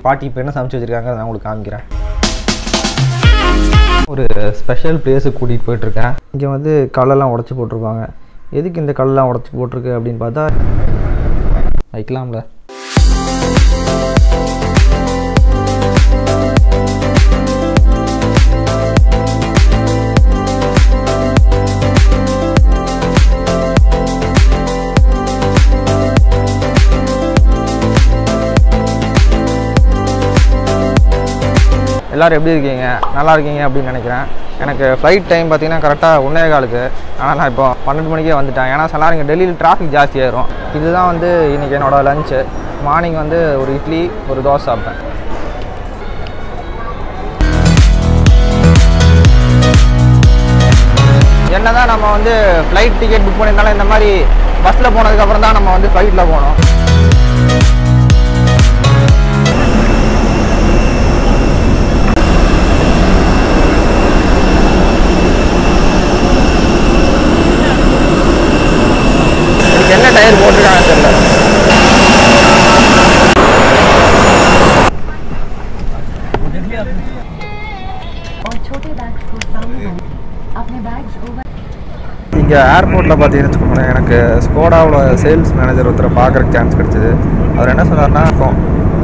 பாட்டி இப்போ என்ன சமைச்சு வச்சுருக்காங்க நான் உங்களுக்கு காமிக்கிறேன். ஒரு ஸ்பெஷல் பிளேஸுக்கு கூட்டிகிட்டு போயிட்டுருக்கேன். இங்கே வந்து கல்லெல்லாம் உடச்சி போட்டிருப்பாங்க. எதுக்கு இந்த கல்லெல்லாம் உடச்சி போட்டிருக்கு அப்படின்னு பார்த்தா வைக்கலாம்ல. எல்லோரும் எப்படி இருக்கீங்க? நல்லா இருக்கீங்க அப்படின்னு நினைக்கிறேன். எனக்கு ஃப்ளைட் டைம் பார்த்தீங்கன்னா கரெக்டாக 1:15. ஆனால் நான் இப்போ 12 மணிக்கே வந்துட்டேன். ஏன்னா சில இங்கே டெல்லியில் டிராஃபிக் ஜாஸ்தி ஆயிரும். இதுதான் வந்து இன்றைக்கி என்னோடய லஞ்சு. மார்னிங் வந்து ஒரு இட்லி ஒரு தோசை சாப்பிட்டேன். என்ன தான் நம்ம வந்து ஃப்ளைட் டிக்கெட் புக் பண்ணியிருந்தாலும் இந்த மாதிரி பஸ்ஸில் போனதுக்கப்புறம் தான் நம்ம வந்து ஃப்ளைட்டில் போகணும். என்ன டயர் போட்டிருக்காங்க தெரியல. இங்கே ஏர்போர்ட்டில் பார்த்தீங்கன்னு வச்சுக்கோங்களேன், எனக்கு ஸ்கோடாவில் சேல்ஸ் மேனேஜர் ஒருத்தரை பார்க்குறக்கு சான்ஸ் கிடச்சிது. அவர் என்ன சொன்னார்னா,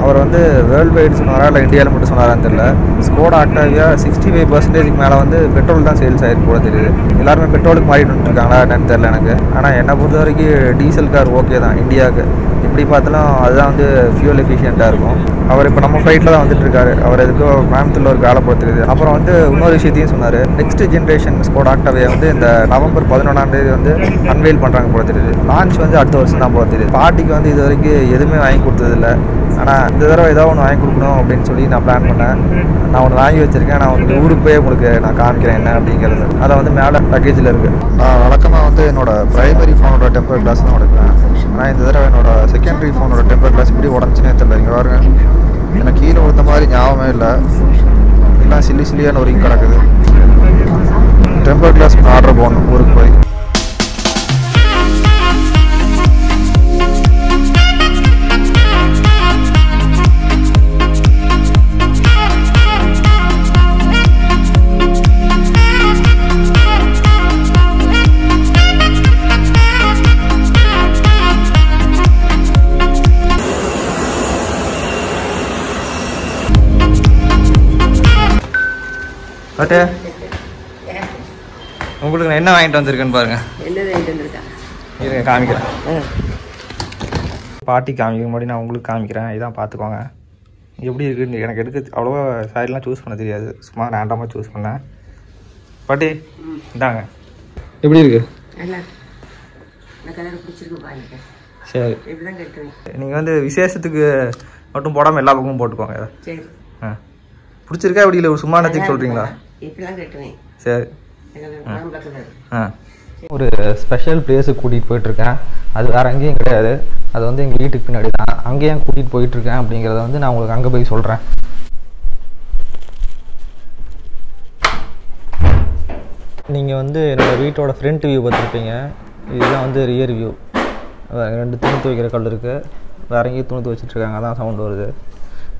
அவர் வந்து வேர்ல்டு வைடு சொன்னாரா இல்லை இந்தியாவில் மட்டும் சொன்னாரான்னு தெரியல, ஸ்கோடா ஆக்டாவியா 65% மேலே வந்து பெட்ரோல் தான் சேல்ஸ் ஆகிருக்கு போல தெரியுது. எல்லாருமே பெட்ரோலுக்கு மாறிட்டு வந்துருக்காங்களா என்னன்னு தெரியல எனக்கு. ஆனால் என்னை பொறுத்த வரைக்கும் டீசல் கார் ஓகே தான் இந்தியாவுக்கு. இப்படி பார்த்தாலும் அதுதான் வந்து ஃபியூல் எஃபிஷியண்ட்டாக இருக்கும். அவர் இப்போ நம்ம ஃப்ளைட்டில் தான் வந்துட்டுருக்காரு. அவர் எதுக்கோ கோயம்புத்தூரில் ஒரு வேலை பார்த்துருக்குது. அப்புறம் வந்து இன்னொரு விஷயத்தையும் சொன்னார், நெக்ஸ்ட் ஜென்ரேஷன் ஸ்கோடா ஆக்டாவியா வந்து இந்த நவம்பர் 11 வந்து அன்வெயில் பண்ணுறாங்க போல தெரியுது. லான்ச் வந்து அடுத்த வருஷம் தான் போல தெரியுது. பாட்டிக்கு வந்து இது வரைக்கும் எதுவுமே வாங்கி கொடுத்ததில்லை. ஆனால் இந்த தடவை ஏதாவது ஒன்று வாங்கி கொடுக்கணும் அப்படின்னு சொல்லி நான் பிளான் பண்ணேன். நான் ஒன்று வாங்கி வச்சுருக்கேன். நான் உங்களுக்கு ஊருக்கு போய் உங்களுக்கு நான் காமிக்கிறேன் என்ன அப்படிங்கிறது. அதை வந்து மேலே பேக்கேஜில் இருக்குது. நான் வழக்கமாக வந்து என்னோடய ப்ரைமரி ஃபோனோட டெம்பர் கிளாஸ் தான் உடைப்பேன். ஆனால் இந்த தடவை என்னோடய செகண்டரி ஃபோனோட டெம்பர் கிளாஸ் இப்படி உடஞ்சுனே தெரியல. இங்கே பாருங்க, எனக்கு கீழே விழுந்த மாதிரி ஞாபகமே இல்லை. எல்லாம் சில்லியான ஒரு கிடக்குது. டெம்பர் கிளாஸ் ஆர்டர் போடணும் ஊருக்கு போய். பட்டு உங்களுக்கு நான் என்ன வாங்கிட்டு வந்திருக்கேன்னு பாருங்க. இருங்க காமிக்கிறேன். பாட்டி காமிக்க முன்னாடி நான் உங்களுக்கு காமிக்கிறேன். இதான் பார்த்துக்கோங்க எப்படி இருக்குன்னு. எனக்கு எடுக்க அவ்வளோவா சாரிலாம் சூஸ் பண்ண தெரியாது. சும்மா ரேண்டமாக சூஸ் பண்ணேன். பாட்டி இந்தாங்க, எப்படி இருக்கு? சரி, நீங்கள் வந்து விசேஷத்துக்கு மட்டும் போடாமல் எல்லா பக்கமும் போட்டுக்கோங்க. ஆ பிடிச்சிருக்கா? எப்படி இல்லை, ஒரு சும்மா நேரத்துக்கு சொல்கிறீங்களா? சரி. ஒரு ஸ்பெஷல் பிளேஸுக்கு கூட்டிகிட்டு போயிட்டுருக்கேன். அது வேறு எங்கேயும் கிடையாது. அது வந்து எங்கள் வீட்டுக்கு பின்னாடி தான். அங்கேயும் கூட்டிகிட்டு போயிட்டுருக்கேன் அப்படிங்கிறத வந்து நான் உங்களுக்கு அங்கே போய் சொல்கிறேன். நீங்கள் வந்து என்னோடய வீட்டோட ஃப்ரண்ட் வியூ பார்த்துருப்பீங்க. இதுதான் வந்து ரியர் வியூ. 2 துணி துவைக்கிற கல் இருக்குது. வேறு எங்கேயும் துணி துவைச்சிட்ருக்காங்க, அதான் சவுண்டு வருது.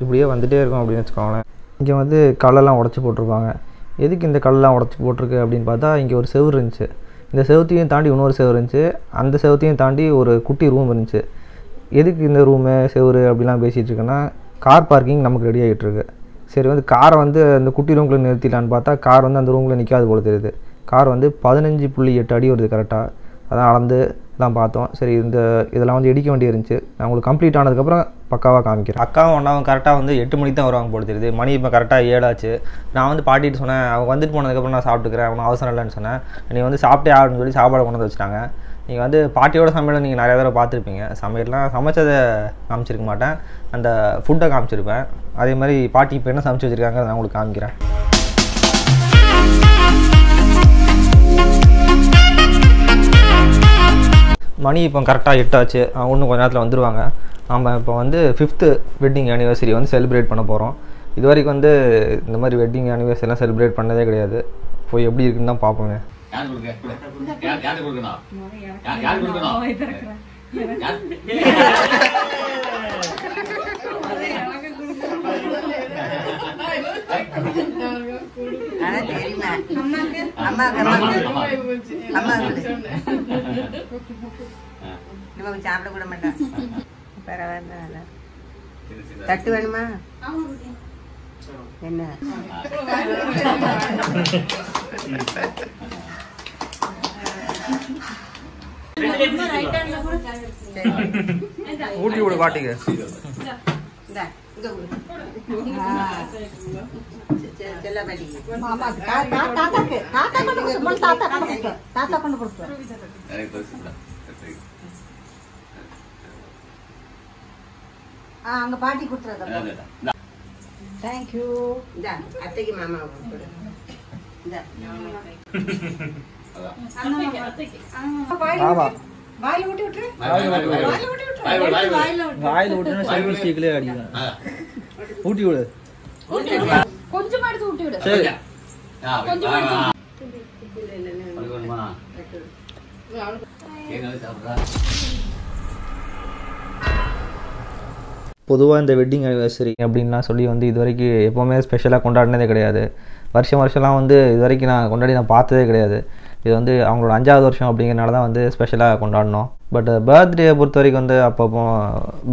இப்படியே வந்துகிட்டே இருக்கும் அப்படின்னு வச்சுக்கோங்களேன். இங்கே வந்து கல்லெல்லாம் உடச்சி போட்டிருப்பாங்க. எதுக்கு இந்த கல்லெல்லாம் உடச்சி போட்டிருக்கு அப்படின்னு பார்த்தா, இங்கே ஒரு செவுரு இருந்துச்சு. இந்த செவத்தையும் தாண்டி இன்னொரு செவரு இருந்துச்சு. அந்த செவத்தையும் தாண்டி ஒரு குட்டி ரூம் இருந்துச்சு. எதுக்கு இந்த ரூமு செவரு அப்படிலாம் பேசிகிட்டு இருக்கேன்னா, கார் பார்க்கிங் நமக்கு ரெடி ஆகிட்டுருக்கு. சரி, வந்து காரை வந்து அந்த குட்டி ரூம்குள்ளே நிறுத்திடலான்னு பார்த்தா கார் வந்து அந்த ரூமில் நிற்காது போல தெரியுது. கார் வந்து 15.8 அடி வருது கரெக்டாக. அதான் அளந்து தான் பார்த்தோம். சரி, இதெல்லாம் வந்து இடிக்க வேண்டி இருந்துச்சு. நான் உங்களுக்கு கம்ப்ளீட் ஆனதுக்கப்புறம் பக்காவாக காமிக்கிறேன். அக்காவும் ஒன்றாவும் கரெக்டாக வந்து 8 மணிக்கு தான் வருவாங்க போல தெரியுது. மணி இப்போ கரெக்டாக 7 ஆச்சு. நான் வந்து பாட்டிட்டு சொன்னேன், அவங்க வந்துட்டு போனதுக்கப்புறம் நான் சாப்பிட்டுக்கிறேன், அவனும் அவசரம் இல்லைன்னு சொன்னேன். நீங்கள் வந்து சாப்பிட்டே ஆகணும்னு சொல்லி சாப்பாடு கொண்டு வந்து வச்சுட்டாங்க. நீங்கள் வந்து பாட்டியோட சமையலை நீங்கள் நிறைய தடவை பார்த்துருப்பீங்க. சமையல்லாம் சமைச்சதை காமிச்சிருக்க மாட்டேன், அந்த ஃபுட்டை காமிச்சிருப்பேன். அதே மாதிரி பாட்டி இப்போ என்ன சமைச்சு வச்சுருக்காங்க நான் உங்களுக்கு காமிக்கிறேன். மணி இப்போ கரெக்டாக 8 ஆச்சு. இன்னும் கொஞ்ச நேரத்தில் வந்துடுவாங்க. நம்ம இப்போ வந்து 5th வெட்டிங் ஆனிவர்சரி வந்து செலிப்ரேட் பண்ண போகிறோம். இது வரைக்கும் வந்து இந்த மாதிரி வெட்டிங் ஆனிவர்சரிலாம் செலிப்ரேட் பண்ணதே கிடையாது. போய் எப்படி இருக்குன்னு தான் பார்ப்போங்க. சாப்பிட கூட மாட்டேன். பரவாயில்ல. தட்டு வேணுமா? என்ன ஊட்டி விடு பாட்டிக்கு. தாத்தா கொண்டு கொடுத்து அங்க பாட்டி கொடுத்துருங்க. தேங்க்யூ. அத்தைக்கு மாமா வாயில ஊட்டி விட்டுரு. வாயில ஊட்டினா சைக்கிள் ஸ்டிக்லயே அடிக்கும். ஊட்டி விடு. கொஞ்சமா எடுத்து ஊட்டி விடு. சரி. கொஞ்சமா எடுத்து. பொதுவாக இந்த வெட்டிங் ஆனிவர்சரி அப்படின்லாம் சொல்லி வந்து இது வரைக்கும் எப்போவுமே ஸ்பெஷலாக கொண்டாடினதே கிடையாது. வருஷம்லாம் வந்து இது வரைக்கும் நான் கொண்டாடி நான் பார்த்ததே கிடையாது. இது வந்து அவங்களோட 5வது வருஷம் அப்படிங்கிறனால தான் வந்து ஸ்பெஷலாக கொண்டாடினோம். பட் பர்த்டேயை பொறுத்த வரைக்கும் வந்து அப்பப்போ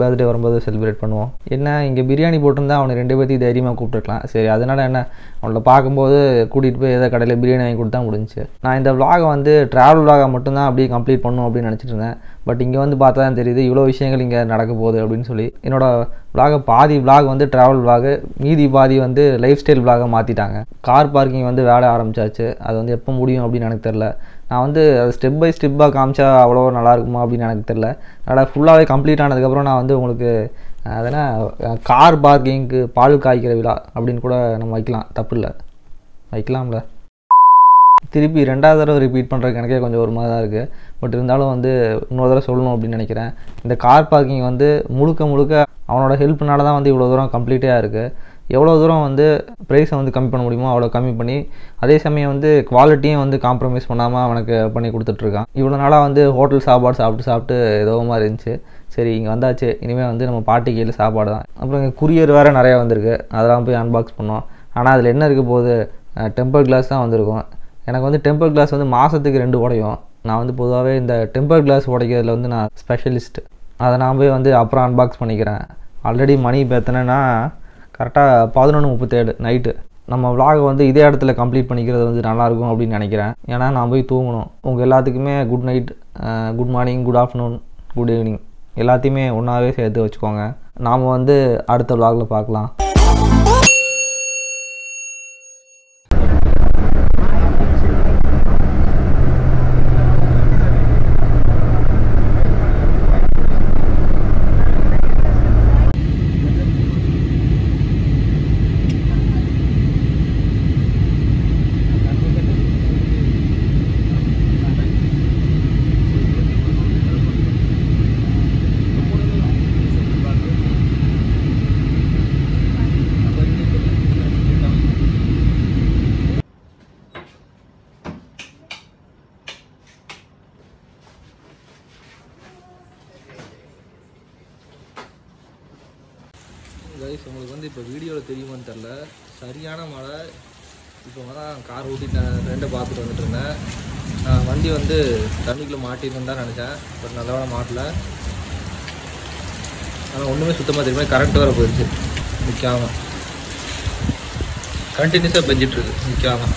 பர்த்டே வரும்போது செலிப்ரேட் பண்ணுவோம். என்ன இங்கே பிரியாணி போட்டிருந்தா அவனை 2 பேர்த்தையும் தைரியமாக கூப்பிட்டுருக்கலாம். சரி, அதனால் என்ன அவங்கள பார்க்கும்போது கூட்டிகிட்டு போய் ஏதோ கடையில் பிரியாணி வாங்கி கொடுத்தா முடிஞ்சிச்சு. நான் இந்த விலாகை வந்து ட்ராவல் விலாகை மட்டும்தான் அப்படியே கம்ப்ளீட் பண்ணும் அப்படின்னு நினச்சிட்டு இருந்தேன். பட் இங்கே வந்து பார்த்தா தான் தெரியுது இவ்வளோ விஷயங்கள் இங்கே நடக்க போகுது அப்படின்னு சொல்லி. என்னோடய விலாகை பாதி விலாக் வந்து ட்ராவல் விலாகு, மீதி பாதி வந்து லைஃப் ஸ்டைல் விலாகை மாற்றிட்டாங்க. கார் பார்க்கிங் வந்து வேலை ஆரம்பிச்சாச்சு. அது வந்து எப்போ முடியும் அப்படின்னு எனக்கு தெரில. நான் வந்து ஸ்டெப் பை ஸ்டெப்பாக காமிச்சா அவ்வளோ நல்லா இருக்குமா அப்படின்னு எனக்கு தெரில. அதனால் ஃபுல்லாகவே கம்ப்ளீட் ஆனதுக்கப்புறம் நான் வந்து உங்களுக்கு அதனால் கார் பார்க்கிங்க்கு பால் காய்க்கிற விழா அப்படின்னு கூட நம்ம வைக்கலாம். தப்பு இல்லை, வைக்கலாம்ல. திருப்பி 2வது தடவை ரிப்பீட் பண்ணுறதுக்கு எனக்கே கொஞ்சம் ஒரு மாதிரி தான் இருக்குது. பட் இருந்தாலும் வந்து இன்னொரு தடவை சொல்லணும் அப்படின்னு நினைக்கிறேன். இந்த கார் பார்க்கிங் வந்து முழுக்க அவனோட ஹெல்ப்னால தான் வந்து இவ்வளோ தூரம் கம்ப்ளீட்டாக இருக்குது. எவ்வளோ தூரம் வந்து ப்ரைஸை வந்து கம்மி பண்ண முடியுமோ அவ்வளோ கம்மி பண்ணி, அதே சமயம் வந்து குவாலிட்டியும் வந்து காம்ப்ரமைஸ் பண்ணாமல் அவனுக்கு பண்ணி கொடுத்துட்ருக்கான். இவ்வளோ நாளாக வந்து ஹோட்டல் சாப்பாடு சாப்பிட்டு ஏதோ மாதிரி இருந்துச்சு. சரி, இங்கே வந்தாச்சு, இனிமேல் வந்து நம்ம பாட்டி கையில் சாப்பாடு தான். அப்புறம் இங்கே குரியர் வேறு நிறையா வந்திருக்கு. அதெல்லாம் போய் அன்பாக்ஸ் பண்ணோம். ஆனால் அதில் என்ன இருக்க போகுது, டெம்பர் கிளாஸ் தான் வந்திருக்கும். எனக்கு வந்து டெம்பர் கிளாஸ் வந்து மாதத்துக்கு 2 உடையும். நான் வந்து பொதுவாகவே இந்த டெம்பர் கிளாஸ் உடைக்கிறதுல வந்து நான் ஸ்பெஷலிஸ்ட்டு. அதை நான் போய் வந்து அப்புறம் அன்பாக்ஸ் பண்ணிக்கிறேன். ஆல்ரெடி மணி பார்த்தேன்னா கரெக்டாக 11:37 நைட்டு. நம்ம விலாகை வந்து இதே இடத்துல கம்ப்ளீட் பண்ணிக்கிறது வந்து நல்லாயிருக்கும் அப்படின்னு நினைக்கிறேன். ஏன்னா நான் போய் தூங்கணும். உங்கள் எல்லாத்துக்குமே good night, good morning, good afternoon, good evening எல்லாத்தையுமே ஒன்றாவே சேர்த்து வச்சுக்கோங்க. நாம் வந்து அடுத்த விலாகில் பார்க்கலாம். கைஸ், உங்களுக்கு வந்து இப்போ வீடியோவில் தெரியுமான்னு தெரில, சரியான மழை. இப்போ தான் கார் ஓட்டிட்டேன், ரெண்டை பார்த்துட்டு வந்துட்டு இருந்தேன். வண்டி வந்து தண்ணிக்குள்ளே மாட்டிருந்தேன்னு தான் நினச்சேன். பட் நல்ல வேலை மாட்டல. ஆனால் ஒன்றுமே சுத்தமாக தெரியுமா, கரண்ட் வேறு போயிடுச்சு. நிற்காமல் கண்டினியூஸாக பெஞ்சிட்ருக்கு நிற்காமல்.